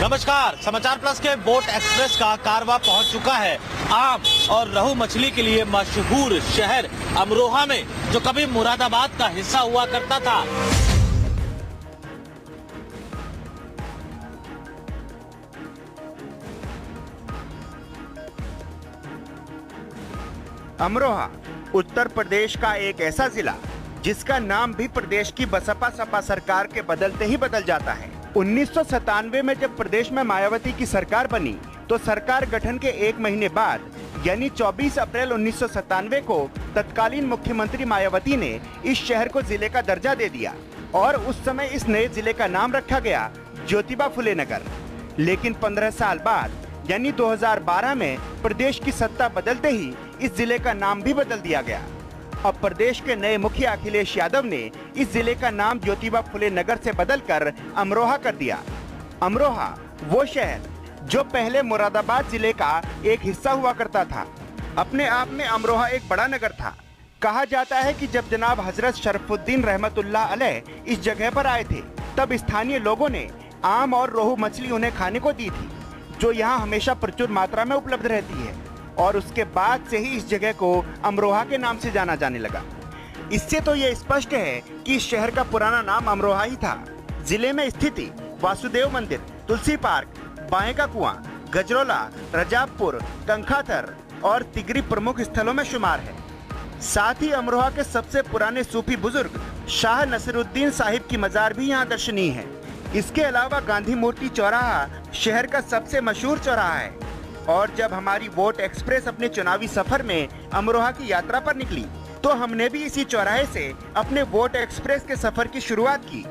नमस्कार, समाचार प्लस के बोट एक्सप्रेस का कारवा पहुंच चुका है आम और रहू मछली के लिए मशहूर शहर अमरोहा में, जो कभी मुरादाबाद का हिस्सा हुआ करता था। अमरोहा उत्तर प्रदेश का एक ऐसा जिला जिसका नाम भी प्रदेश की बसपा सपा सरकार के बदलते ही बदल जाता है। 1997 में जब प्रदेश में मायावती की सरकार बनी तो सरकार गठन के एक महीने बाद यानी 24 अप्रैल 1997 को तत्कालीन मुख्यमंत्री मायावती ने इस शहर को जिले का दर्जा दे दिया और उस समय इस नए जिले का नाम रखा गया ज्योतिबा फुले नगर। लेकिन 15 साल बाद यानी 2012 में प्रदेश की सत्ता बदलते ही इस जिले का नाम भी बदल दिया गया। अब प्रदेश के नए मुखिया अखिलेश यादव ने इस जिले का नाम ज्योतिबा फुले नगर से बदलकर अमरोहा कर दिया। अमरोहा वो शहर जो पहले मुरादाबाद जिले का एक हिस्सा हुआ करता था। अपने आप में अमरोहा एक बड़ा नगर था। कहा जाता है कि जब जनाब हजरत शरफुद्दीन रहमतुल्लाह अलैह इस जगह पर आए थे तब स्थानीय लोगों ने आम और रोहू मछली उन्हें खाने को दी थी, जो यहाँ हमेशा प्रचुर मात्रा में उपलब्ध रहती है और उसके बाद से ही इस जगह को अमरोहा के नाम से जाना जाने लगा। इससे तो ये स्पष्ट है कि इस शहर का पुराना नाम अमरोहा ही था। जिले में स्थिति वासुदेव मंदिर, तुलसी पार्क, बाएं का कुआं, गजरोला, रजाबपुर, कंखाथर और तिगरी प्रमुख स्थलों में शुमार है। साथ ही अमरोहा के सबसे पुराने सूफी बुजुर्ग शाह नसीरुद्दीन साहिब की मजार भी यहाँ दर्शनीय है। इसके अलावा गांधी मूर्ति चौराहा शहर का सबसे मशहूर चौराहा है और जब हमारी वोट एक्सप्रेस अपने चुनावी सफर में अमरोहा की यात्रा पर निकली तो हमने भी इसी चौराहे से अपने वोट एक्सप्रेस के सफर की शुरुआत की।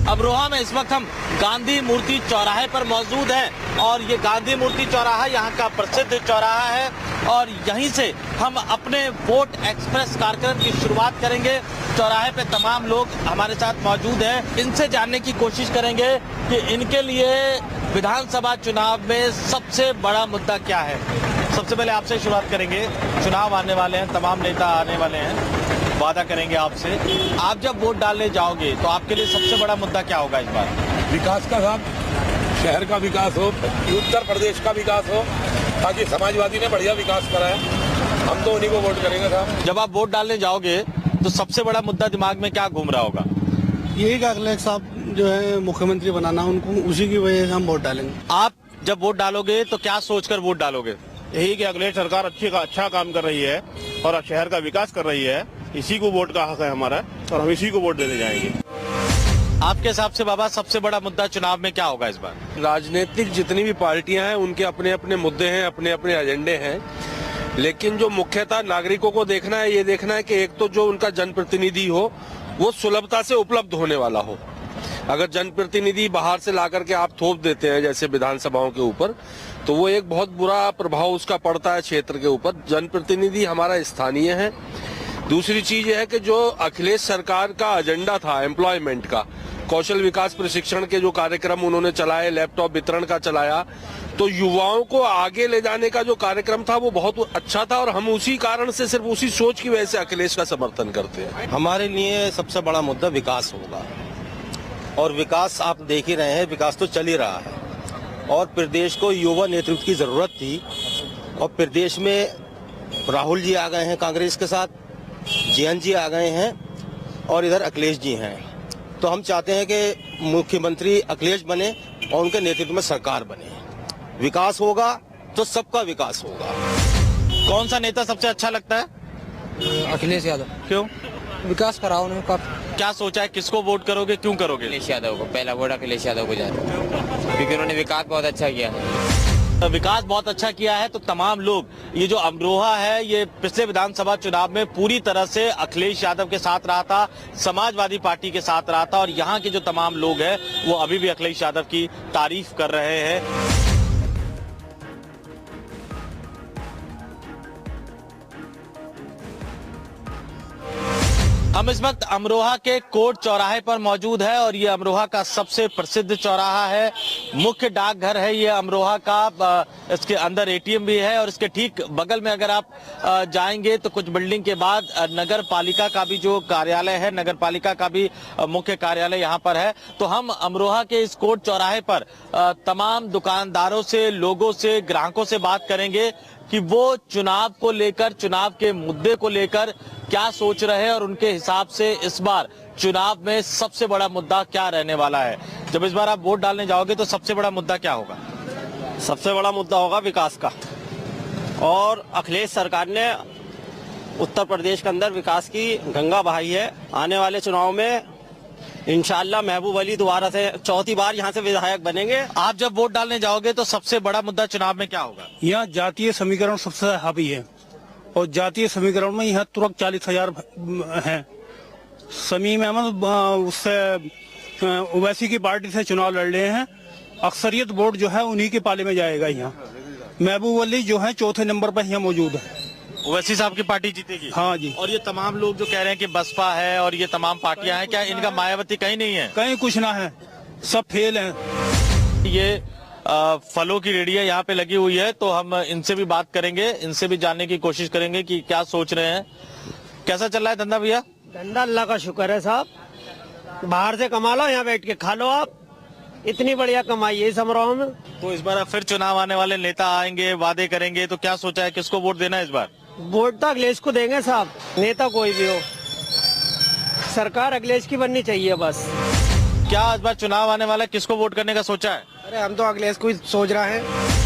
अमरोहा में इस वक्त हम गांधी मूर्ति चौराहे पर मौजूद हैं और ये गांधी मूर्ति चौराहा यहाँ का प्रसिद्ध चौराहा है और यहीं से हम अपने वोट एक्सप्रेस कार्यक्रम की शुरुआत करेंगे। चौराहे पे तमाम लोग हमारे साथ मौजूद हैं, इनसे जानने की कोशिश करेंगे कि इनके लिए विधानसभा चुनाव में सबसे बड़ा मुद्दा क्या है। सबसे पहले आपसे शुरुआत करेंगे। चुनाव आने वाले हैं, तमाम नेता आने वाले हैं, वादा करेंगे आपसे। आप जब वोट डालने जाओगे तो आपके लिए सबसे बड़ा मुद्दा क्या होगा इस बार? विकास का काम, शहर का विकास हो, उत्तर प्रदेश का विकास हो, ताकि समाजवादी ने बढ़िया विकास करा है, हम तो उन्हीं को वोट करेंगे साहब। जब आप वोट डालने जाओगे तो सबसे बड़ा मुद्दा दिमाग में क्या घूम रहा होगा? यही का अखिलेश साहब जो है मुख्यमंत्री बनाना, उनको उसी की वजह से हम वोट डालेंगे। आप जब वोट डालोगे तो क्या सोचकर वोट डालोगे? यही कि अखिलेश सरकार अच्छा काम कर रही है और शहर का विकास कर रही है, इसी को वोट का हक है हमारा और हम इसी को वोट देने जाएंगे। आपके हिसाब से बाबा सबसे बड़ा मुद्दा चुनाव में क्या होगा इस बार? राजनीतिक जितनी भी पार्टियां हैं उनके अपने अपने मुद्दे हैं, अपने अपने एजेंडे हैं, लेकिन जो मुख्यतः नागरिकों को देखना है, ये देखना है कि एक तो जो उनका जनप्रतिनिधि हो वो सुलभता से उपलब्ध होने वाला हो। अगर जनप्रतिनिधि बाहर से लाकर के आप थोप देते हैं जैसे विधानसभाओं के ऊपर, तो वो एक बहुत बुरा प्रभाव उसका पड़ता है क्षेत्र के ऊपर। जनप्रतिनिधि हमारा स्थानीय है। दूसरी चीज है कि जो अखिलेश सरकार का एजेंडा था एम्प्लॉयमेंट का, कौशल विकास प्रशिक्षण के जो कार्यक्रम उन्होंने चलाए, लैपटॉप वितरण का चलाया, तो युवाओं को आगे ले जाने का जो कार्यक्रम था वो बहुत अच्छा था और हम उसी कारण से, सिर्फ उसी सोच की वजह से अखिलेश का समर्थन करते हैं। हमारे लिए सबसे बड़ा मुद्दा विकास होगा और विकास आप देख ही रहे हैं, विकास तो चल ही रहा है और प्रदेश को युवा नेतृत्व की जरूरत थी और प्रदेश में राहुल जी आ गए हैं कांग्रेस के साथ, जयंत जी आ गए हैं और इधर अखिलेश जी हैं। तो हम चाहते हैं कि मुख्यमंत्री अखिलेश बने और उनके नेतृत्व में सरकार बने। विकास होगा तो सबका विकास होगा। कौन सा नेता सबसे अच्छा लगता है? अखिलेश यादव। क्यों? विकास करा उन्होंने काफी। क्या सोचा है, किसको वोट करोगे, क्यों करोगे? अखिलेश यादव को, पहला वोट अखिलेश यादव को जाए क्योंकि उन्होंने विकास बहुत अच्छा किया है। विकास बहुत अच्छा किया है तो तमाम लोग, ये जो अमरोहा है ये पिछले विधानसभा चुनाव में पूरी तरह से अखिलेश यादव के साथ रहा था, समाजवादी पार्टी के साथ रहा था और यहाँ के जो तमाम लोग हैं वो अभी भी अखिलेश यादव की तारीफ कर रहे हैं। हम इस वक्त अमरोहा के कोर्ट चौराहे पर मौजूद है और ये अमरोहा का सबसे प्रसिद्ध चौराहा है, मुख्य डाकघर है ये अमरोहा का। इसके अंदर एटीएम भी है और इसके ठीक बगल में अगर आप जाएंगे तो कुछ बिल्डिंग के बाद नगर पालिका का भी जो कार्यालय है, नगर पालिका का भी मुख्य कार्यालय यहाँ पर है। तो हम अमरोहा के इस कोर्ट चौराहे पर तमाम दुकानदारों से, लोगों से, ग्राहकों से बात करेंगे कि वो चुनाव को लेकर, चुनाव के मुद्दे को लेकर क्या सोच रहे हैं और उनके हिसाब से इस बार चुनाव में सबसे बड़ा मुद्दा क्या रहने वाला है। जब इस बार आप वोट डालने जाओगे तो सबसे बड़ा मुद्दा क्या होगा? सबसे बड़ा मुद्दा होगा विकास का। और अखिलेश सरकार ने उत्तर प्रदेश के अंदर विकास की गंगा बहाई है। आने वाले चुनाव में इंशाल्लाह महबूब अली दोबारा से चौथी बार यहाँ से विधायक बनेंगे। आप जब वोट डालने जाओगे तो सबसे बड़ा मुद्दा चुनाव में क्या होगा? यहाँ जातीय समीकरण सबसे हावी है और जातीय समीकरण में यहाँ तुरंत 40,000 हैं। समीम अहमद उससे ओवैसी की पार्टी से चुनाव लड़ रहे हैं। अक्सरियत वोट जो है उन्हीं के पाले में जाएगा। यहाँ महबूब अली जो है चौथे नंबर पर यहाँ मौजूद है। ओवैसी साहब की पार्टी जीतेगी? हाँ जी। और ये तमाम लोग जो कह रहे हैं कि बसपा है और ये तमाम पार्टियां हैं, क्या इनका मायावती कहीं नहीं है? कहीं कुछ ना है, सब फेल हैं। ये फलों की रेडिया यहाँ पे लगी हुई है तो हम इनसे भी बात करेंगे, इनसे भी जानने की कोशिश करेंगे कि क्या सोच रहे हैं। कैसा चल रहा है धंधा भैया? धंधा अल्लाह का शुक्र है साहब। बाहर से कमा लो, यहाँ बैठ के खा लो। आप इतनी बढ़िया कमाई है अमरोहा में। तो इस बार फिर चुनाव आने वाले नेता आएंगे, वादे करेंगे, तो क्या सोचा है किसको वोट देना है इस बार? वोट तो अखिलेश को देंगे साहब, नेता कोई भी हो, सरकार अखिलेश की बननी चाहिए बस। क्या इस बार चुनाव आने वाला है, किसको वोट करने का सोचा है? अरे हम तो अखिलेश को ही सोच रहे हैं।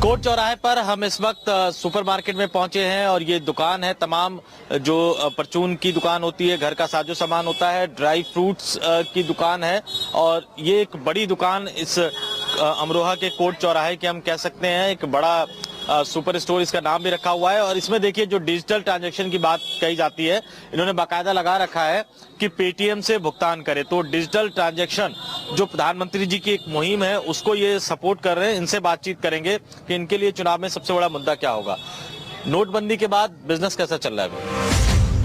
कोर्ट चौराहे पर हम इस वक्त सुपरमार्केट में पहुंचे हैं और ये दुकान है, तमाम जो परचून की दुकान होती है, घर का साजो सामान होता है, ड्राई फ्रूट्स की दुकान है और ये एक बड़ी दुकान इस अमरोहा के कोर्ट चौराहे के हम कह सकते हैं। एक बड़ा सुपर स्टोर इसका नाम भी रखा हुआ है और इसमें देखिए जो डिजिटल ट्रांजैक्शन की बात कही जाती है, इन्होंने बाकायदा लगा रखा है कि पेटीएम से भुगतान करे। तो डिजिटल ट्रांजैक्शन जो प्रधानमंत्री जी की एक मुहिम है उसको ये सपोर्ट कर रहे हैं। इनसे बातचीत करेंगे कि इनके लिए चुनाव में सबसे बड़ा मुद्दा क्या होगा। नोटबंदी के बाद बिजनेस कैसा चल रहा है?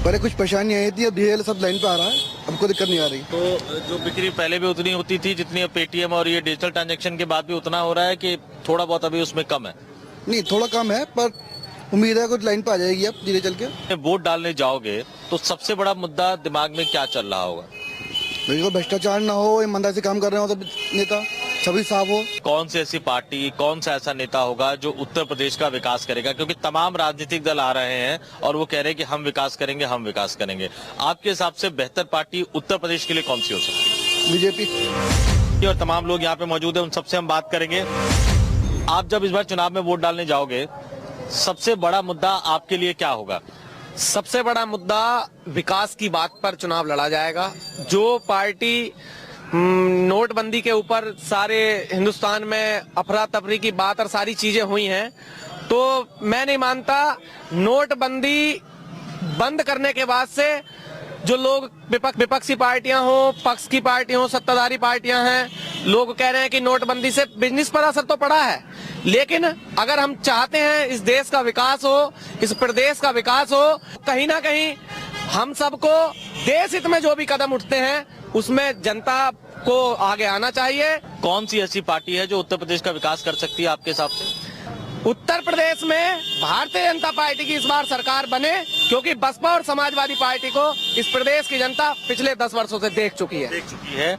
पहले कुछ परेशानी आई थी, अब धीरे सब लाइन पे आ रहा है, हमको दिक्कत नहीं आ रही। तो जो बिक्री पहले भी उतनी होती थी जितनी पेटीएम और ये डिजिटल ट्रांजैक्शन के बाद भी उतना हो रहा है कि थोड़ा बहुत अभी उसमें कम है? नहीं, थोड़ा कम है, पर उम्मीद है कुछ लाइन पे आ जाएगी अब धीरे चल के। वोट डालने जाओगे तो सबसे बड़ा मुद्दा दिमाग में क्या चल रहा होगा? भ्रष्टाचार ना हो, ईमानदारी से काम कर रहे हो सब नेता, सभी साफ हो। कौन सी ऐसी पार्टी, कौन सा ऐसा नेता होगा जो उत्तर प्रदेश का विकास करेगा? क्योंकि तमाम राजनीतिक दल आ रहे हैं और वो कह रहे हैं कि हम विकास करेंगे, हम विकास करेंगे। आपके हिसाब से बेहतर पार्टी उत्तर प्रदेश के लिए कौन सी हो सकती है? बीजेपी। और तमाम लोग यहाँ पे मौजूद है, उन सबसे हम बात करेंगे। आप जब इस बार चुनाव में वोट डालने जाओगे सबसे बड़ा मुद्दा आपके लिए क्या होगा? सबसे बड़ा मुद्दा विकास की बात पर चुनाव लड़ा जाएगा। जो पार्टी नोटबंदी के ऊपर सारे हिंदुस्तान में अफरा तफरी की बात और सारी चीजें हुई हैं, तो मैं नहीं मानता नोटबंदी बंद करने के बाद से जो लोग विपक्षी पार्टियां हो, पक्ष की पार्टी हो, सत्ताधारी पार्टियां हैं, लोग कह रहे हैं कि नोटबंदी से बिजनेस पर असर तो पड़ा है, लेकिन अगर हम चाहते हैं इस देश का विकास हो, इस प्रदेश का विकास हो, कहीं ना कहीं हम सबको देश हित में जो भी कदम उठते हैं उसमें जनता को आगे आना चाहिए। कौन सी ऐसी पार्टी है जो उत्तर प्रदेश का विकास कर सकती है आपके हिसाब से? उत्तर प्रदेश में भारतीय जनता पार्टी की इस बार सरकार बने, क्योंकि बसपा और समाजवादी पार्टी को इस प्रदेश की जनता पिछले 10 वर्षों से देख चुकी है।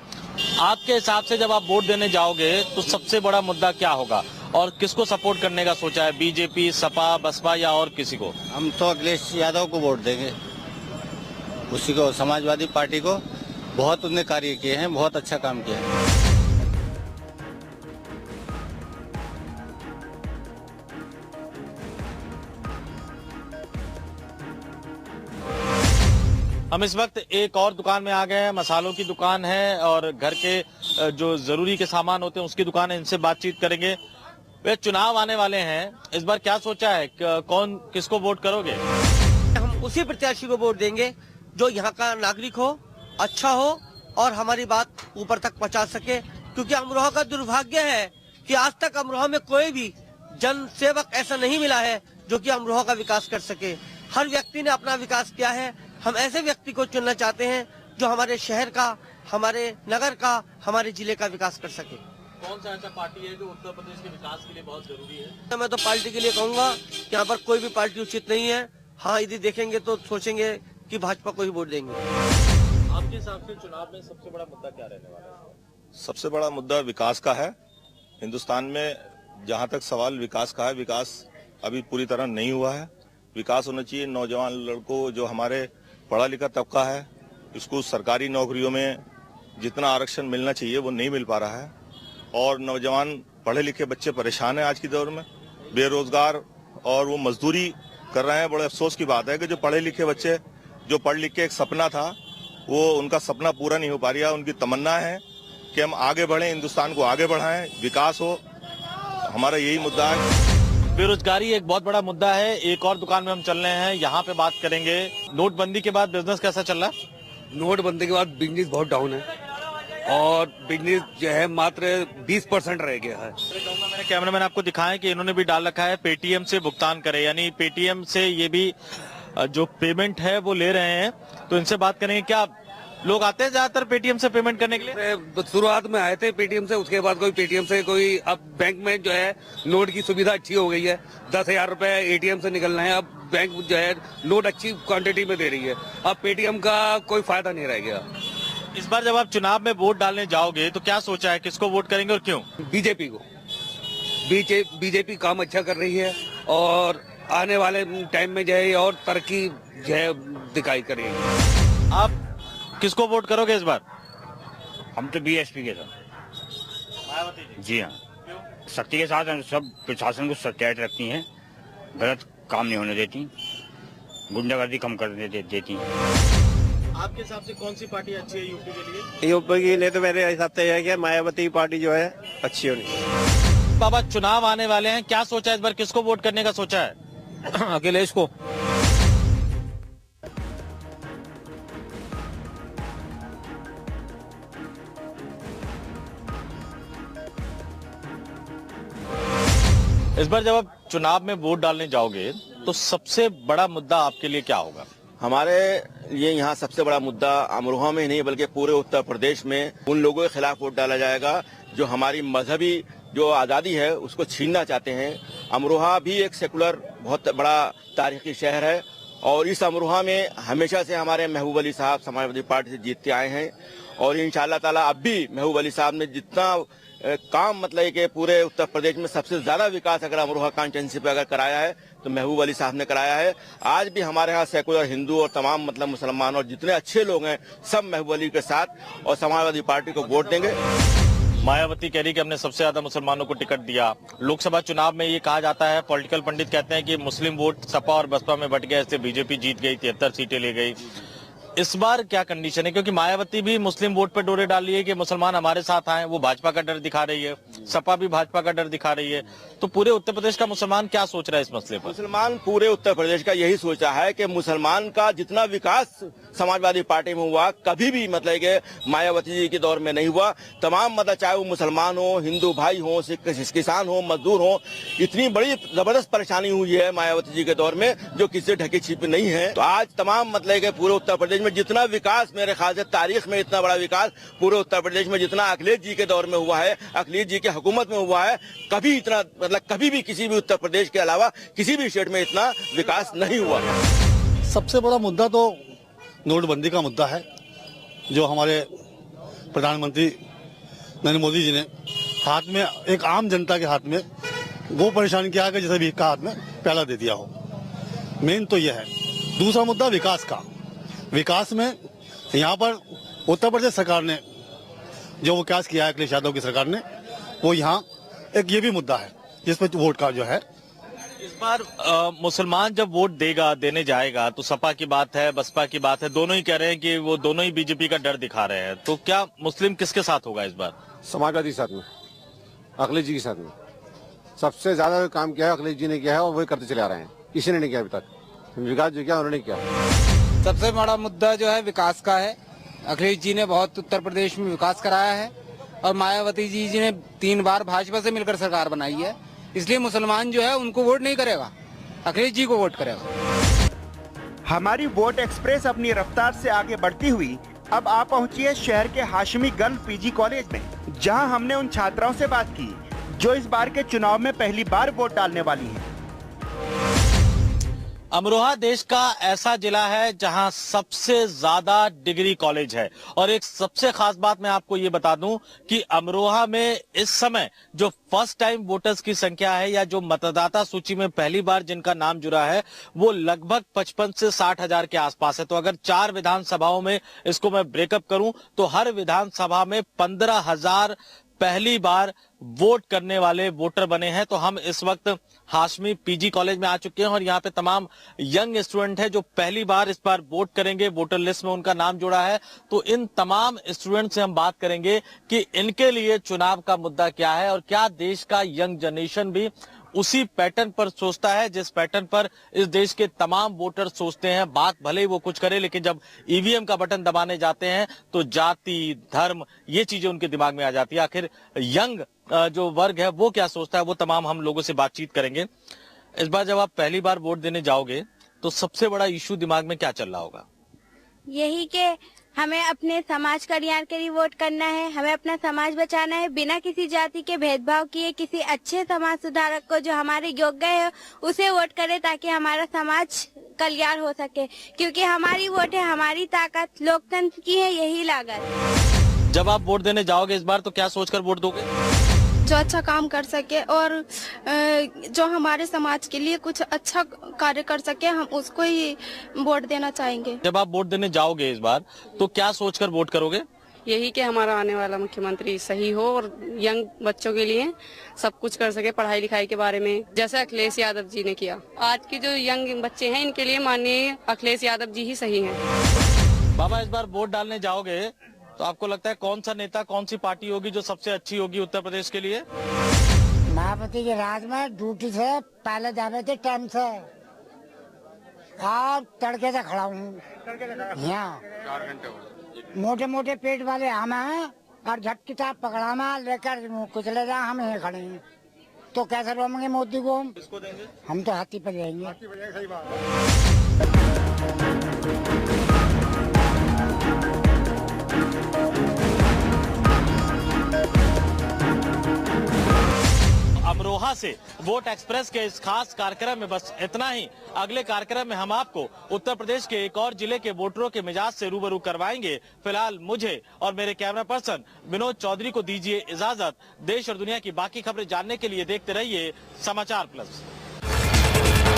आपके हिसाब से जब आप वोट देने जाओगे तो सबसे बड़ा मुद्दा क्या होगा और किसको सपोर्ट करने का सोचा है? बीजेपी, सपा, बसपा या और किसी को? हम तो अखिलेश यादव को वोट देंगे, उसी को, समाजवादी पार्टी को। बहुत उन्होंने कार्य किए हैं, बहुत अच्छा काम किया है। हम इस वक्त एक और दुकान में आ गए हैं, मसालों की दुकान है और घर के जो जरूरी के सामान होते हैं उसकी दुकान है। इनसे बातचीत करेंगे। वे चुनाव आने वाले हैं, इस बार क्या सोचा है, कौन किसको वोट करोगे? हम उसी प्रत्याशी को वोट देंगे जो यहाँ का नागरिक हो, अच्छा हो और हमारी बात ऊपर तक पहुँचा सके। क्योंकि अमरोहा का दुर्भाग्य है कि आज तक अमरोहा में कोई भी जन सेवक ऐसा नहीं मिला है जो कि अमरोहा का विकास कर सके। हर व्यक्ति ने अपना विकास किया है, हम ऐसे व्यक्ति को चुनना चाहते हैं जो हमारे शहर का, हमारे नगर का, हमारे जिले का विकास कर सके। कौन सा ऐसा पार्टी है जो उत्तर प्रदेश के विकास के लिए बहुत जरूरी है? मैं तो पार्टी के लिए कहूँगा कि यहाँ पर कोई भी पार्टी उचित नहीं है। हाँ, यदि देखेंगे तो सोचेंगे कि भाजपा को ही वोट देंगे। आपके हिसाब से चुनाव में सबसे बड़ा मुद्दा क्या रहने वाला है? सबसे बड़ा मुद्दा विकास का है। हिंदुस्तान में जहां तक सवाल विकास का है, विकास अभी पूरी तरह नहीं हुआ है। विकास होना चाहिए। नौजवान लड़कों, जो हमारे पढ़ा लिखा तबका है, इसको सरकारी नौकरियों में जितना आरक्षण मिलना चाहिए वो नहीं मिल पा रहा है। और नौजवान पढ़े लिखे बच्चे परेशान हैं आज के दौर में, बेरोजगार, और वो मजदूरी कर रहे हैं। बड़े अफसोस की बात है कि जो पढ़े लिखे बच्चे, जो पढ़ लिख के एक सपना था, वो उनका सपना पूरा नहीं हो पा रहा है। उनकी तमन्ना है कि हम आगे बढ़ें, हिंदुस्तान को आगे बढ़ाएं, विकास हो। हमारा यही मुद्दा है। बेरोजगारी एक बहुत बड़ा मुद्दा है। एक और दुकान में हम चल रहे हैं, यहाँ पे बात करेंगे। नोटबंदी के बाद बिजनेस कैसा चल रहा है? नोटबंदी के बाद बिजनेस बहुत डाउन है और बिजनेस जो है मात्र 20% रह गया है। मैंने कैमरामैन आपको दिखाया कि इन्होंने भी डाल रखा है पेटीएम से भुगतान करे, यानी पेटीएम से ये भी जो पेमेंट है वो ले रहे हैं। तो इनसे बात करेंगे, क्या लोग आते हैं ज्यादातर पेटीएम से पेमेंट करने के लिए? शुरुआत में आए थे पेटीएम से, उसके बाद कोई पेटीएम से कोई, अब बैंक में जो है नोट की सुविधा अच्छी हो गई है। 10,000 रुपए एटीएम से निकल रहे हैं। अब बैंक जो है नोट अच्छी क्वांटिटी में दे रही है। अब पेटीएम का कोई फायदा नहीं रह गया। इस बार जब आप चुनाव में वोट डालने जाओगे तो क्या सोचा है, किसको वोट करेंगे और क्यों? बीजेपी को। बीजेपी काम अच्छा कर रही है और आने वाले टाइम में जो है और तरक्की जो है दिखाई करेगी। आप किसको वोट करोगे इस बार? हम तो बीएसपी के साथ। मायावती जी हाँ, शक्ति के साथ सब प्रशासन को सत्यायित रखती हैं, गलत काम नहीं होने देती, गुंडागर्दी कम कर देती हैं। आपके हिसाब से कौन सी पार्टी अच्छी है यूपी के लिए? यूपी के लिए तो मेरे हिसाब से है कि मायावती पार्टी जो है अच्छी होनी। बाबा, चुनाव आने वाले हैं, क्या सोचा है इस बार, किसको वोट करने का सोचा है? अखिलेश को। इस बार जब आप चुनाव में वोट डालने जाओगे तो सबसे बड़ा मुद्दा आपके लिए क्या होगा? हमारे लिए यहाँ सबसे बड़ा मुद्दा अमरोहा में नहीं बल्कि पूरे उत्तर प्रदेश में उन लोगों के खिलाफ वोट डाला जाएगा जो हमारी मजहबी जो आज़ादी है उसको छीनना चाहते हैं। अमरोहा भी एक सेकुलर बहुत बड़ा तारीखी शहर है और इस अमरोहा में हमेशा से हमारे महबूब अली साहब समाजवादी पार्टी से जीतते आए हैं और इंशाअल्लाह ताला अब भी महबूब अली साहब ने जितना काम मतलब कि पूरे उत्तर प्रदेश में सबसे ज्यादा विकास अगर अमरोहा कॉन्स्टिट्यूंसी पे अगर कराया है तो महबूब अली साहब ने कराया है। आज भी हमारे यहाँ सेकुलर हिंदू और तमाम मतलब मुसलमान और जितने अच्छे लोग हैं सब महबूब अली के साथ और समाजवादी पार्टी को वोट देंगे। मायावती कह रही कि हमने सबसे ज्यादा मुसलमानों को टिकट दिया। लोकसभा चुनाव में ये कहा जाता है, पॉलिटिकल पंडित कहते हैं कि मुस्लिम वोट सपा और बसपा में बट गया, इससे बीजेपी जीत गई, 73 सीटें ले गई। इस बार क्या कंडीशन है, क्योंकि मायावती भी मुस्लिम वोट पर डोरे डाल रही है कि मुसलमान हमारे साथ आए, वो भाजपा का डर दिखा रही है, सपा भी भाजपा का डर दिखा रही है। तो पूरे उत्तर प्रदेश का मुसलमान क्या सोच रहा है इस मसले पर? मुसलमान पूरे उत्तर प्रदेश का यही सोचा है कि मुसलमान का जितना विकास समाजवादी पार्टी में हुआ कभी भी मतलब कि मायावती जी के दौर में नहीं हुआ। तमाम मतलब चाहे वो मुसलमान हो, हिंदू भाई हो, किसान हो, मजदूर हो, इतनी बड़ी जबरदस्त परेशानी हुई है मायावती जी के दौर में जो किसी ढकी छिपी नहीं है। तो आज तमाम मतलब कि पूरे उत्तर प्रदेश में जितना विकास, मेरे ख्याल से तारीख में इतना बड़ा विकास पूरे उत्तर प्रदेश में जितना अखिलेश जी के दौर में हुआ है, अखिलेश जी की हुकूमत में हुआ है, कभी इतना मतलब कभी भी किसी भी उत्तर प्रदेश के अलावा किसी भी स्टेट में इतना विकास नहीं हुआ। सबसे बड़ा मुद्दा तो नोटबंदी का मुद्दा है जो हमारे प्रधानमंत्री नरेंद्र मोदी जी ने हाथ में, एक आम जनता के हाथ में वो परेशान किया है कि जैसे भीख का हाथ में प्याला दे दिया हो। मेन तो यह है। दूसरा मुद्दा विकास का। विकास में यहाँ पर उत्तर प्रदेश सरकार ने जो विकास किया है अखिलेश यादव की सरकार ने, वो यहाँ एक ये भी मुद्दा है जिसपे वोट का जो है। इस बार मुसलमान जब वोट देने जाएगा तो सपा की बात है, बसपा की बात है, दोनों ही कह रहे हैं कि वो दोनों ही बीजेपी का डर दिखा रहे हैं। तो क्या मुस्लिम किसके साथ होगा इस बार? समाजवादी के साथ में, अखिलेश जी के साथ में। सबसे ज्यादा काम किया है अखिलेश जी ने किया है और वही करते चले आ रहे हैं, किसी ने नहीं किया अभी तक। विकास जो किया उन्होंने किया। सबसे बड़ा मुद्दा जो है विकास का है। अखिलेश जी ने बहुत उत्तर प्रदेश में विकास कराया है और मायावती जी ने 3 बार भाजपा से मिलकर सरकार बनाई है, इसलिए मुसलमान जो है उनको वोट नहीं करेगा। अखिलेश जी को वोट करेगा। हमारी वोट एक्सप्रेस अपनी रफ्तार से आगे बढ़ती हुई अब आ पहुंची है शहर के हाशमी गर्ल पीजी कॉलेज में, जहां हमने उन छात्राओं से बात की जो इस बार के चुनाव में पहली बार वोट डालने वाली हैं। अमरोहा देश का ऐसा जिला है जहां सबसे ज्यादा डिग्री कॉलेज है और एक सबसे खास बात मैं आपको ये बता दूं कि अमरोहा में इस समय जो फर्स्ट टाइम वोटर्स की संख्या है या जो मतदाता सूची में पहली बार जिनका नाम जुड़ा है वो लगभग 55 से 60 हजार के आसपास है। तो अगर 4 विधानसभाओं में इसको मैं ब्रेकअप करूं तो हर विधानसभा में 15,000 पहली बार वोट करने वाले वोटर बने हैं। तो हम इस वक्त हाशमी पीजी कॉलेज में आ चुके हैं और यहाँ पे तमाम यंग स्टूडेंट हैं जो पहली बार इस बार वोट करेंगे, वोटर लिस्ट में उनका नाम जुड़ा है। तो इन तमाम स्टूडेंट से हम बात करेंगे कि इनके लिए चुनाव का मुद्दा क्या है और क्या देश का यंग जनरेशन भी उसी पैटर्न पर सोचता है जिस पैटर्न पर इस देश के तमाम वोटर सोचते हैं। बात भले ही वो कुछ करे लेकिन जब ईवीएम का बटन दबाने जाते हैं तो जाति, धर्म, ये चीजें उनके दिमाग में आ जाती है। आखिर यंग जो वर्ग है वो क्या सोचता है, वो तमाम हम लोगों से बातचीत करेंगे। इस बार जब आप पहली बार वोट देने जाओगे तो सबसे बड़ा इश्यू दिमाग में क्या चल रहा होगा? यही कि हमें अपने समाज कल्याण के लिए वोट करना है, हमें अपना समाज बचाना है बिना किसी जाति के भेदभाव किए। किसी अच्छे समाज सुधारक को जो हमारे योग्य है उसे वोट करें ताकि हमारा समाज कल्याण हो सके, क्योंकि हमारी वोट है, हमारी ताकत लोकतंत्र की है, यही लागत। जब आप वोट देने जाओगे इस बार तो क्या सोचकर वोट दोगे? जो अच्छा काम कर सके और जो हमारे समाज के लिए कुछ अच्छा कार्य कर सके, हम उसको ही वोट देना चाहेंगे। जब आप वोट देने जाओगे इस बार तो क्या सोचकर वोट करोगे? यही कि हमारा आने वाला मुख्यमंत्री सही हो और यंग बच्चों के लिए सब कुछ कर सके, पढ़ाई लिखाई के बारे में, जैसे अखिलेश यादव जी ने किया। आज के जो यंग बच्चे हैं इनके लिए माननीय अखिलेश यादव जी ही सही हैं। बाबा, इस बार वोट डालने जाओगे तो आपको लगता है कौन सा नेता, कौन सी पार्टी होगी जो सबसे अच्छी होगी उत्तर प्रदेश के लिए? मायावती के राज में ड्यूटी से पहले जावे थे टाइम से, आप तड़के से खड़ा हूँ यहाँ। मोटे मोटे पेट वाले हम हैं और झट किताब पकड़ा में लेकर कुचले जा हम यहीं खड़े हैं, तो कैसे रोमेंगे मोदी को? किसको देंगे? हम तो हाथी पे जाएंगे। अमरोहा से वोट एक्सप्रेस के इस खास कार्यक्रम में बस इतना ही। अगले कार्यक्रम में हम आपको उत्तर प्रदेश के एक और जिले के वोटरों के मिजाज से रूबरू करवाएंगे। फिलहाल मुझे और मेरे कैमरा पर्सन विनोद चौधरी को दीजिए इजाजत। देश और दुनिया की बाकी खबरें जानने के लिए देखते रहिए समाचार प्लस।